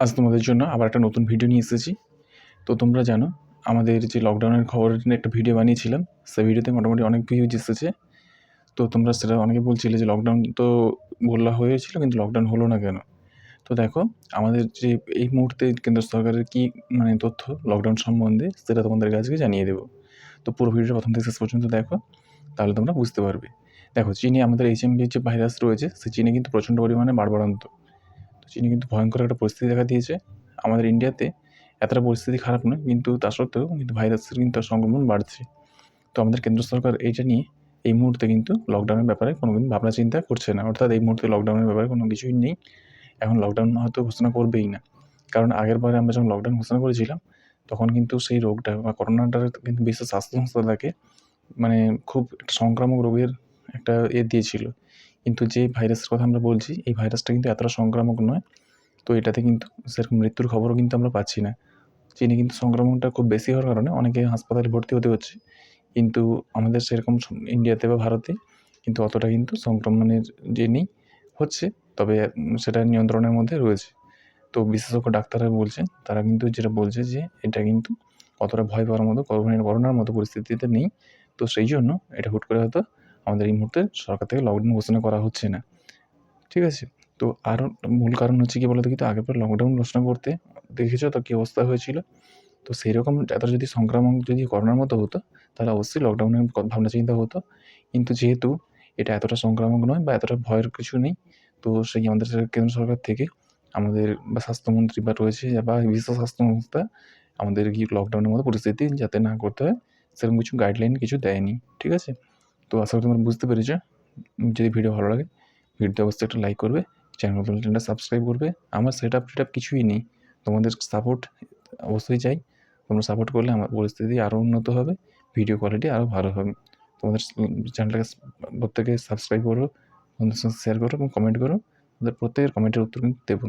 আজ তোমাদের জন্য আবার একটা নতুন ভিডিও নিয়ে এসেছি। তো তোমরা জানো আমাদের যে লকডাউনের খবরের জন্য একটা ভিডিও বানিয়েছিলাম, সেই ভিডিওতে মোটামুটি অনেক ভিউজ এসেছে। তো তোমরা সেটা অনেকে বলছিলে যে লকডাউন তো বলা হয়েছিল কিন্তু লকডাউন হলো না কেন? তো দেখো আমাদের যে এই মুহূর্তে কেন্দ্র সরকারের কি তথ্য লকডাউন সম্বন্ধে সেটা তোমাদের কাছে জানিয়ে দেবো। তো পুরো ভিডিওটা প্রথম থেকে শেষ পর্যন্ত দেখো, তাহলে তোমরা বুঝতে পারবে। দেখো চীনে আমাদের HMV যে ভাইরাস রয়েছে, সে চীনে কিন্তু প্রচণ্ড পরিমাণে বাড়বাড়ন্ত। তো চীনে কিন্তু ভয়ঙ্কর একটা পরিস্থিতি দেখা দিয়েছে। আমাদের ইন্ডিয়াতে এতটা পরিস্থিতি খারাপ নয়, কিন্তু তা সত্ত্বেও কিন্তু ভাইরাসের কিন্তু সংক্রমণ বাড়ছে। তো আমাদের কেন্দ্র সরকার এইটা নিয়ে এই মুহূর্তে কিন্তু লকডাউনের ব্যাপারে কোনো দিন ভাবনা চিন্তা করছে না। অর্থাৎ এই মুহূর্তে লকডাউনের ব্যাপারে কোনো কিছুই নেই। এখন লকডাউন হয়তো ঘোষণা করবেই না। কারণ আগেরবারে আমরা যখন লকডাউন ঘোষণা করেছিলাম, তখন কিন্তু সেই রোগটা বা করোনাটার কিন্তু বিশ্ব স্বাস্থ্য সংস্থা তাকে খুব একটা সংক্রামক রোগের একটা দিয়েছিল। কিন্তু যে ভাইরাসের কথা আমরা বলছি, এই ভাইরাসটা কিন্তু এতটা সংক্রামক নয়। তো এটাতে কিন্তু সেরকম মৃত্যুর খবরও কিন্তু আমরা পাচ্ছি না। চীনে কিন্তু সংক্রমণটা খুব বেশি হওয়ার কারণে অনেকে হাসপাতালে ভর্তি হতে হচ্ছে। কিন্তু আমাদের সেরকম ইন্ডিয়াতে বা ভারতে কিন্তু অতটা কিন্তু সংক্রমণের নেই, হচ্ছে। তবে সেটা নিয়ন্ত্রণের মধ্যে রয়েছে। তো বিশেষজ্ঞ ডাক্তাররা বলছেন, তারা কিন্তু যেটা বলছে যে এটা কিন্তু অতটা ভয় পাওয়ার মতো করোনার মতো পরিস্থিতিতে নেই। তো সেই জন্য এটা হুট করে হয়তো আমাদের এই মুহূর্তে সরকার থেকে লকডাউন ঘোষণা করা হচ্ছে না। ঠিক আছে? তো আরও মূল কারণ হচ্ছে কি বলো দেখি তো? আগেরবার লকডাউন ঘোষণা করতে দেখেছো তো কী অবস্থা হয়েছিল? তো সেইরকম এতটা যদি সংক্রামক যদি করোনার মতো হতো, তাহলে অবশ্যই লকডাউনের ভাবনা চিন্তা হতো। কিন্তু যেহেতু এটা এতটা সংক্রামক নয় বা এতটা ভয়ের কিছু নেই, তো সেই আমাদের কেন্দ্র সরকার থেকে আমাদের বা স্বাস্থ্যমন্ত্রী বা রয়েছে বা বিশ্ব স্বাস্থ্য সংস্থা আমাদের কি লকডাউনের মতো পরিস্থিতি যাতে না করতে হয়, সেরকম কিছু গাইডলাইন কিছু দেয়নি। ঠিক আছে? তো আশা করি তোমরা বুঝতে পেরেছো। যদি ভিডিও ভালো লাগে, ভিডিওতে অবশ্যই একটা লাইক করবে, চ্যানেলটা সাবস্ক্রাইব করবে। আমার সেটআপ কিছুই নেই। তোমাদের সাপোর্ট অবশ্যই চাই। তোমরা সাপোর্ট করলে আমার পরিস্থিতি আরও উন্নত হবে, ভিডিও কোয়ালিটি আরও ভালো হবে। তোমাদের চ্যানেলটাকে প্রত্যেকে সাবস্ক্রাইব করো, বন্ধুদের সঙ্গে শেয়ার করো এবং কমেন্ট করো। তোমাদের প্রত্যেকের কমেন্টের উত্তর কিন্তু দেব।